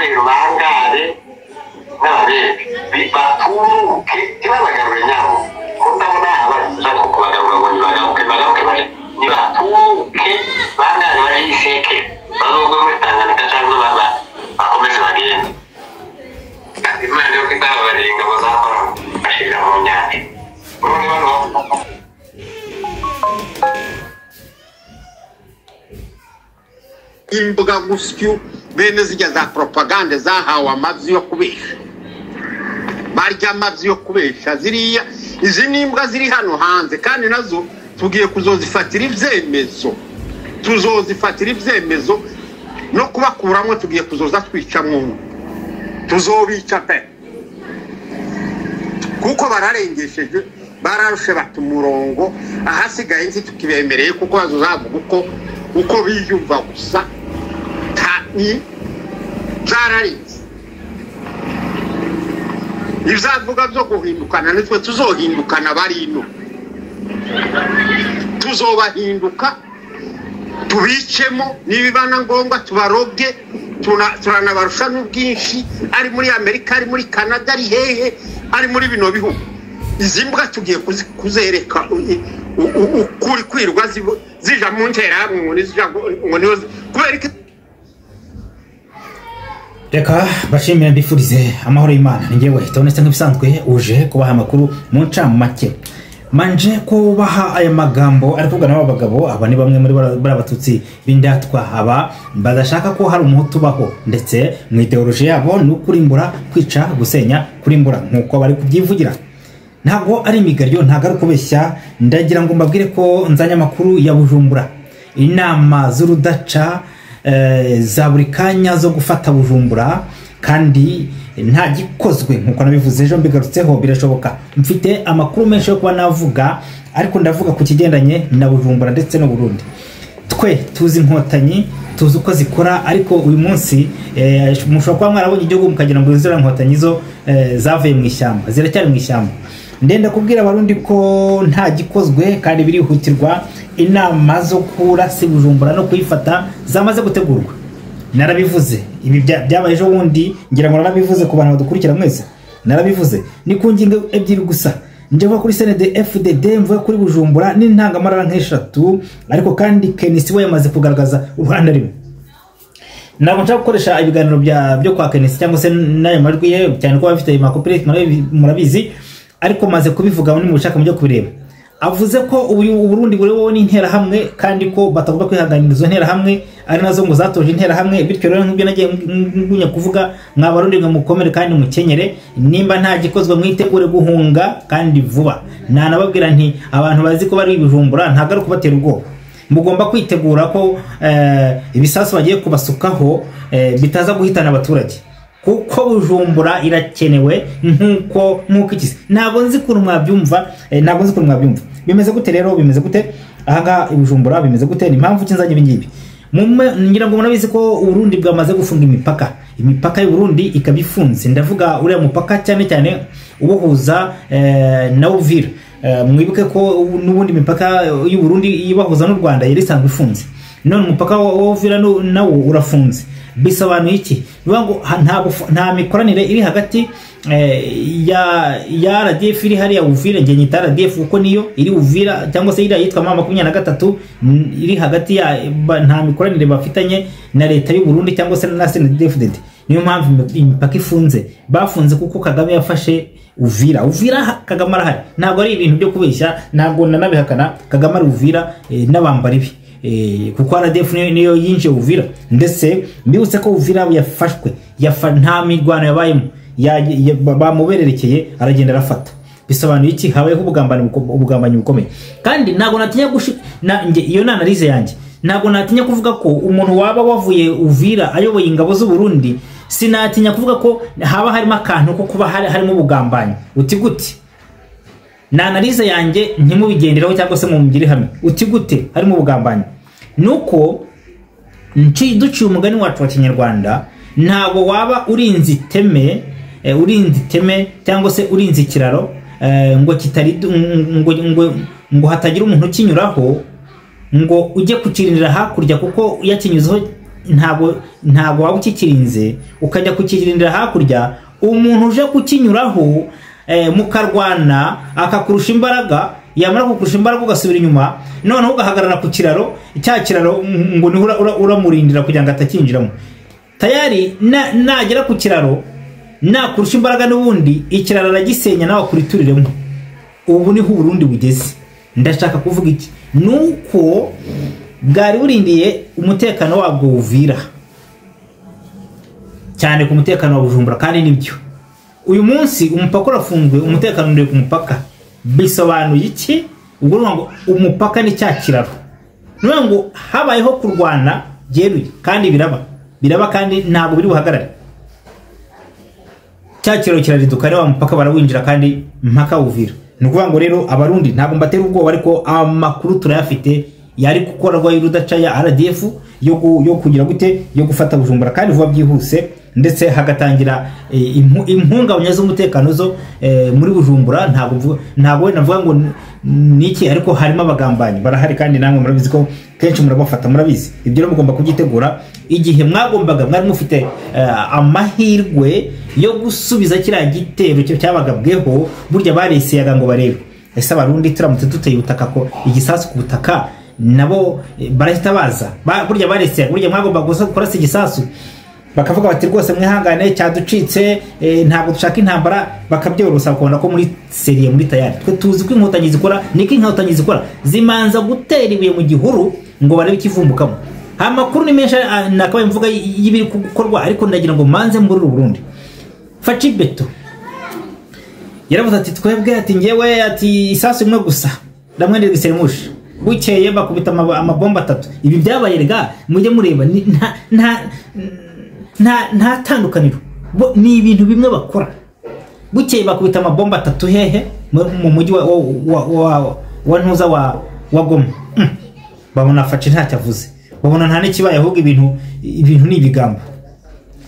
rero bangare n'ababebi baturuke ntibabagaruye nyabo kutabona abashaka kubagarura ngo bagaruke bari nibaturuke bangare bayiseke bazogwe muri Tanganyika cyangwa bakomeze bagende imana yo kitabaringa bazakora bashira mu nyanja imbuga gusyo bene zijya za propaganda zahawe amazi yo kubesha barya amazi yo kubesha ziriya izi nimbwa ziri hano hanze kandi nazo tugiye kuzozifatira ivyemezo no kubakuramo tugiye kuzoza twicamwo tuzobica pe kuko bararengesheje bararushe batumurongo ahasigaye nzi tukibemereye kuko bazozavuga uko biyumva gusa ni zararinze izavuga byo guhindukana nitwe tuzohindukana barino tuzobahinduka tubicemo nibibana ngombwa tubaroge turanabarusha n'ubwinshi ari muri Amerika ari muri Canada ari hehe ari muri bino bihugu izimbwa tugiye kuzereka ukuri kwirwa zija mu ntera hamwe ngo nizija ngo nizo kubera reka bashimira mbifurize amahoro y'Imana ngewe tonetse nk'ibisanzwe uje kubaha amakuru mu ncamake manje kubaha aya magambo ari kuvugana n'abagabo aba ni bamwe muri barabatutsi bindatwa aba badashaka ko hari umuhutu baho ndetse mu ideology yabo no kurimbura kwica gusenya kurimbura nkuko bari kubyivugira ntago ari imigaryo ntago ari kubeshya ndagira ngo mbabwire ko nzanya makuru ya Bujumbura inama z'urudaca za buri kanya zo gufata Bujumbura kandi nta gikozwe nkuko nabivuze ejo mbigarutseho birashoboka mfite amakuru menshi yo kuba navuga ariko ndavuga ku kigendanye na Bujumbura ndetse no Burundi twe tuzi inkotanyi tuzi uko zikora ariko uyu munsi mushobora kuba mwarabonye igihugu mukagira ngo zira inkotanyi zo zavuye mu ishyamba ziracyari mu ishyamba ndenda kubwira abarundi ko nta gikozwe kandi birihutirwa inama zo kurasa Bujumbura no kuyifata zamaze gutegurwa narabivuze ibi byabaye ejo wundi ngira ngo narabivuze ku bantu badukurikira mwese narabivuze ni ku ngingo ebyiri gusa njyewe kuri CND FDD mvuye kuri Bujumbura n'intangamarara nk'eshatu ariko kandi Kenisi we yamaze kugaragaza uruhande rimwe nabo nshaka gukoresha ibiganiro byo kwa Kenisi cyangwa se nayo majwi ye cyane ko bafite amakopireti murabizi ariko maze kubivuga muri mu bushaka mu byo kubireba avuze ko Burundi buri wowe n'intera hamwe kandi ko batavuga kwihanganiriza intera hamwe ari nazo ngo zatoje intera hamwe bityo rero nk'ibyo nagiye ngunya kuvuga mwabarundi ngo mukomere kandi mukenyere nimba nta gikozwe mwitegure guhunga kandi vuba nanababwira nti abantu bazi ko bari Bujumbura ntago ari kubatera ubwoba mugomba kwitegura ko ibisasu bagiye kubasukaho bitaza guhitana abaturage kuko Bujumbura irakenewe nkuko ikisi ntabwo nzi ko mwabyumva bimeze gute rero bimeze gute aha Bujumbura bimeze gute ni impamvu kinzanye ibingibi ngira ngo munabizi ko Burundi bwamaze gufunga imipaka y'u Burundi ikabifunze ndavuga uriya mupaka cyane cyane ubuhuza na Uvira mwibuke ko n'ubundi mipaka y'u Burundi ibahuza n'u Rwanda yari isanzwe ifunze none umupaka wa Uvira nawo urafunze bisobanuye iki ngo nta mikoranire iri hagati ya RDF iri hariya Uvira nge nyita RDF kuko niyo iri Uvira cyangwa se iri yitwa mama 23 iri hagati ya nta mikoranire bafitanye na leta y'u Burundi cyangwa se na CNDD-FDD niyo mpamvu imipaka ifunze bafunze kuko Kagame yafashe Uvira Kagame arahari ntabwo ari ibintu byo kubeshya ntabwo nanabihakana Kagame ari Uvira n'abambari bi kuko RDF niyo yinje Uvira ndetse mbibutse ko Uvira yafashwe nta migwano yabayemo bamubererekeye aragenda arafata bisobanuye iki habayeho ubugambanyi bukomeye kandi ntago natinya iyo analyse yanjye ntago natinya kuvuga ko umuntu waba wavuye Uvira ayoboye ingabo z'u Burundi sinatinya kuvuga ko haba harimo akantu ko kuba harimo ubugambanyi uti gute na analyse yanjye ntimubigenderaho cyangwa se mu mugire hamwe uti gute harimo ubugambanyi nuko duciye umugani wacu wa Kinyarwanda ntago waba urinzi iteme cyangwa se urinzi ikiraro ngo kitari ngo hatagira umuntu ukinyuraho ngo ujye kukirinira hakurya kuko yakinyuzeho ntabwo waba ukikirinze ukajya kukirindira hakurya, umuntu uje kukinyuraho mukarwana akakurusha imbaraga, yamara kukurusha imbaraga ugasubira inyuma, noneho ugahagarara ku kiraro, cya kiraro ngo niho uramurindira kugira ngo atakinjiramo. Tayari nagera ku kiraro nakurusha imbaraga n'ubundi ikiraro aragisenya nawe akurituriremo. Ubu niho Burundi bugeze. Ndashaka kuvuga iki? Nuko bwari burindiye umutekano wabwo Uvira cyane ku mutekano wa Bujumbura, kandi nibyo uyu munsi umupaka urafunzwe, umutekano uri ku mupaka. Bisobanuye iki? Ubwo ngo umupaka ni cya kiraro, niyo ngo habayeho kurwana byeruye, kandi biraba kandi ntabwo biri buhagarare. Cya kiraro kirariduka, rero umupaka barawinjira kandi mpaka Uvira. Ni ukuvuga ngo rero Abarundi ntabwo mbatera ubwoba, ariko amakuru turayafite yari gukorwa y'urudaca ya RDF yo kugira gute yo gufata Bujumbura kandi vuba byihuse, ndetse hagatangira impungabanya z'umutekano zo muri Bujumbura. Ntabwo navuga ngo niki, ariko harimo abagambanyi barahari, kandi namwe murabizi ko kenshi murabafata, murabizi ibyo rero mugomba kugitegura. Igihe mwari mufite amahirwe yo gusubiza kiriya gitero cyabagabweho, burya bareseyaga ngo barebe ese Abarundi turamutse tuteye ubutaka ko igisasu ku butaka nabo barahita baza. Burya bareseyaga, burya mwagomba kurasa igisasu bakavuga bati rwose mwihangane cyaducitse, ntabwo dushaka intambara, bakabyorosa bakabona ko muri seriye muri tayari. Twe tuzi ko inkotanyi zikora, niko inkotanyi zikora, zimanza gutera ibuye mu gihuru ngo barebe ikivumbukamo. Amakuru ni menshi nakabaye mvuga y'ibiri gukorwa, ariko ndagira ngo manze muri Burundi. Faci Beto yaravuze ati twebwe ati ngewe ati isasu imwe gusa ndamwendera giseremusha, bukeye bakubita amabomba 3. Ibi byabaye rega mujye mureba, nta tandukaniro, ni ibintu bimwe bakora. Bukeye bakubita amabomba 3 hehe mu mujyi wa ntuza wa Goma. Babona Faci ntacyo avuze, babona nta n'ikibaye, ahubwo ibintu ni ibigambo.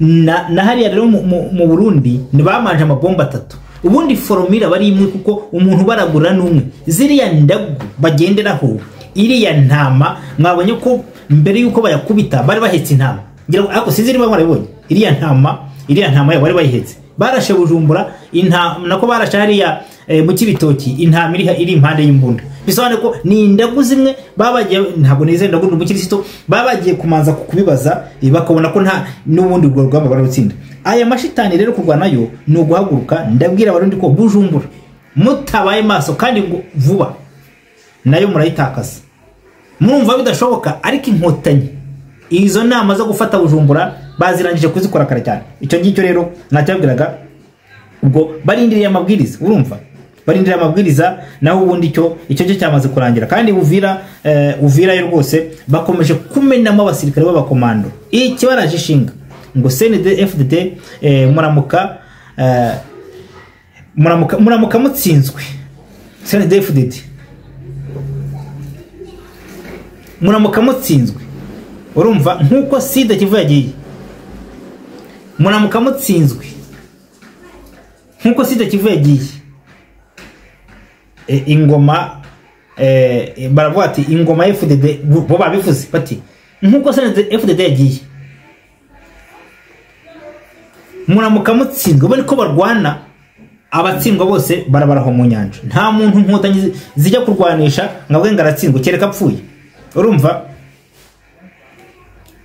Na hariya rero mu Burundi nibamanje amabomba 3. Ubundi foromira bari imwe, kuko umuntu baragura n'umwe. Ziriya ndagu bagenderaho, iriya ntama mwabonye ko mbere yuko bayakubita bari bahetse intama, ngira ngo ako siziri barabonye iriya ntama bari bayihetse. Barashe Bujumbura nako barashe hariya mu Kibitoki intama iri impande y'imbunda. Bisobanuye ko ni indagu zimwe babagiye, ntabwo neze ndagundi mu Kristo babagiye kumanza kubibaza, bakabona ko nta n'ubundi ubwo rugamba barutsinda. Aya mashitani rero kurwanayo no guhaguruka. Ndabwira Abarundi ko Bujumbura mutabaye maso kandi vuba nayo murayitakaza. Murumva bidashoboka, ariko inkotanyi izo nama zo gufata Bujumbura bazirangije kuzikora kare cyane. Icyo ngicyo rero nacyabwiraga, ubwo barindiriye amabwiriza. Urumva barindiriye amabwiriza, naho ubundi icyo cyamaze kurangira. Kandi Uvira yo rwose bakomeje kumenamo abasirikare b'abakomando. Iki baraje ishinga ngo CNDD-FDD muramuka mutsinzwe. CNDD-FDD muramuka mutsinzwe, urumva nkuko Sida Kivu yagiye, muramuka mutsinzwe nkuko Sida Kivu yagiye. Ingoma baravuga ati ingoma FDD bo babivuze bati nkuko FDD yagiye, muramuka mutsinzwe. Bari ko barwana, abatsindwa bose barabaraho mu nyanja. Nta muntu inkotanyi zijya kurwanisha ngabwe ngaratsindwa kereka apfuye. Urumva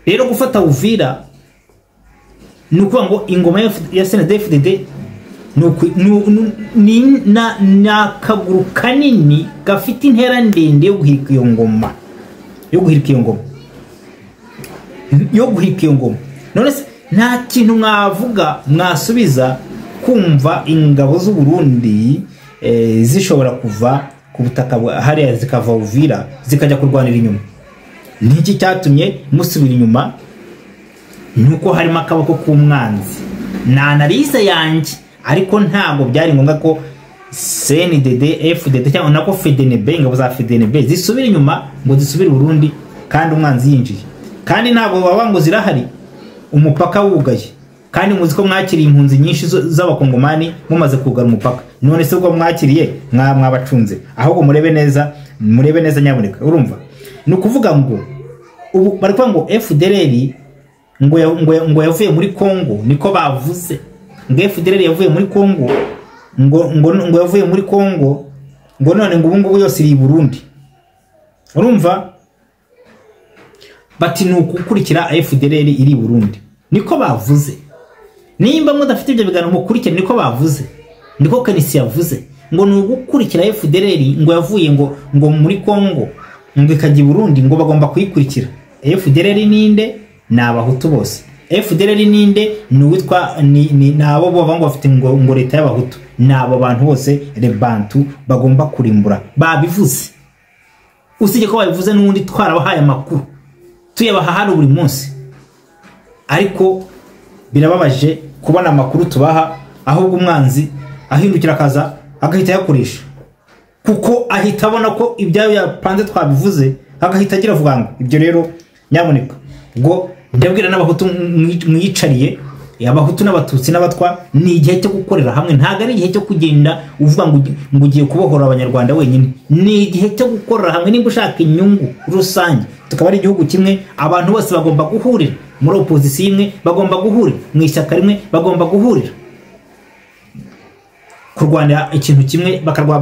rero gufata Uvira nuko ngo ingoma ya CNDD-FDD na kaguru kanini gafite intera ndende yo guhirika iyo ngoma. None nta kintu mwavuga mwasubiza kumva ingabo z'u Burundi zishobora kuva ku butaka hariya zikava Uvira zikajya kurwanira inyuma. Niki cyatumye musubira inyuma? Nuko harimo akaboko k'umwanzi. Na analize yanjye, ariko ntabwo byari ngombwa ko CNDD-FDD cyangwa nako FDNB, ingabo za FDNB zisubira inyuma ngo zisubire Burundi kandi umwanzi yinjiye. Kandi ntabwo baba ngo zirahari, umupaka wugaye. Kandi muzi ko mwakiriye impunzi nyinshi z'abakongomani mumaze kugara umupaka. None se ubwo mwakiriye mwabacunze, ahubwo murebe neza nyaboneka. Urumva ni ukuvuga ngo ubu bari kuvuga ngo FDLR ngo yavuye muri Kongo, niko bavuze. Ngo FDLR yavuye muri Kongo, ngo yavuye muri Kongo, ngo none ngo ubungubu yose iri Burundi. Urumva bati nukukurikira FDLR iri Burundi, niko bavuze. Nimba mudafite ibyo biganiro mukurikira, niko bavuze, niko Kanisi yavuze, ngo nugukurikira FDLR ngo yavuye ngo muri Kongo, ngo ikajya Burundi, ngo bagomba kuyikurikira. FDLR ninde? N'abahutu bose. FDLR ninde? Nuwitwa nabo bava ngo bafite ngo leta y'abahutu. Nabo bantu bose rebantu bagomba kurimbura. Babivuze. Usije ko babivuze n'undi twarabahaye amakuru, tuyabaha hano buri munsi. Ariko birababaje kubona amakuru tubaha ahubwo umwanzi ahindukira akaza agahita yakoresha, kuko ahita abona ko ibyayo yapanze twabivuze, agahita agira vuga ngo ibyo rero nyamuneka ngo ndabwira n'abahutu mwicariye, abahutu n'abatutsi n'abatwa, ni igihe cyo gukorera hamwe. Ntago ari igihe cyo kugenda uvuga ngo ugiye kubohora abanyarwanda wenyine, ni igihe cyo gukorera hamwe. Nimba ushaka inyungu rusange, tukaba ari igihugu kimwe, abantu bose bagomba guhurira muri opposition imwe, bagomba guhurira mu ishyaka rimwe, bagomba guhurira kurwanira ikintu kimwe, bagomba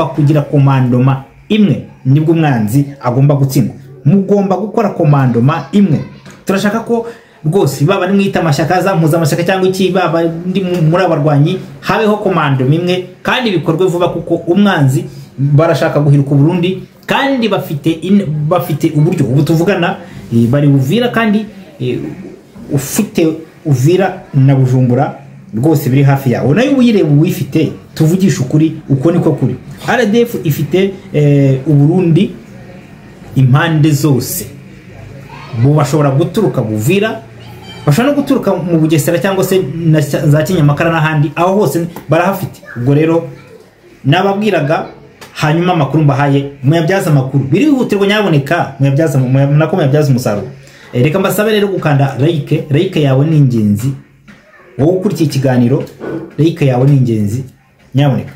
kugira komandoma imwe, nibwo umwanzi agomba gutsindwa. Mugomba gukora komandoma imwe. Turashaka ko rwose baba nimwita amashyaka za mpuzamashaka cyangwa iki, baba ndi muri abarwanyi, habeho komandoma imwe kandi bikorwe vuba, kuko umwanzi barashaka guhiruka Burundi, kandi bafite uburyo. Ubu tuvugana bari Uvira, kandi ufite Uvira na Bujumbura rwose biri hafi yawo. Nayo uyireba uwifite, tuvugisha ukuri, uko niko kuri. RDF ifite Uburundi impande zose. Bo bashobora guturuka Buvira, bashobora no guturuka mu Bugesera cyangwa se za Kinyamakara n'ahandi, aho hose barahafite. Ubwo rero nababwiraga, hanyuma amakuru mbahaye muyabyaza amakuru, biri hutirwa nyaboneka muyabyaza umusaruro. Reka mbasabe rero gukanda like yawe ni ingenzi. Wowe ukurikiye ikiganiro, like yawe ni ingenzi nyaboneka.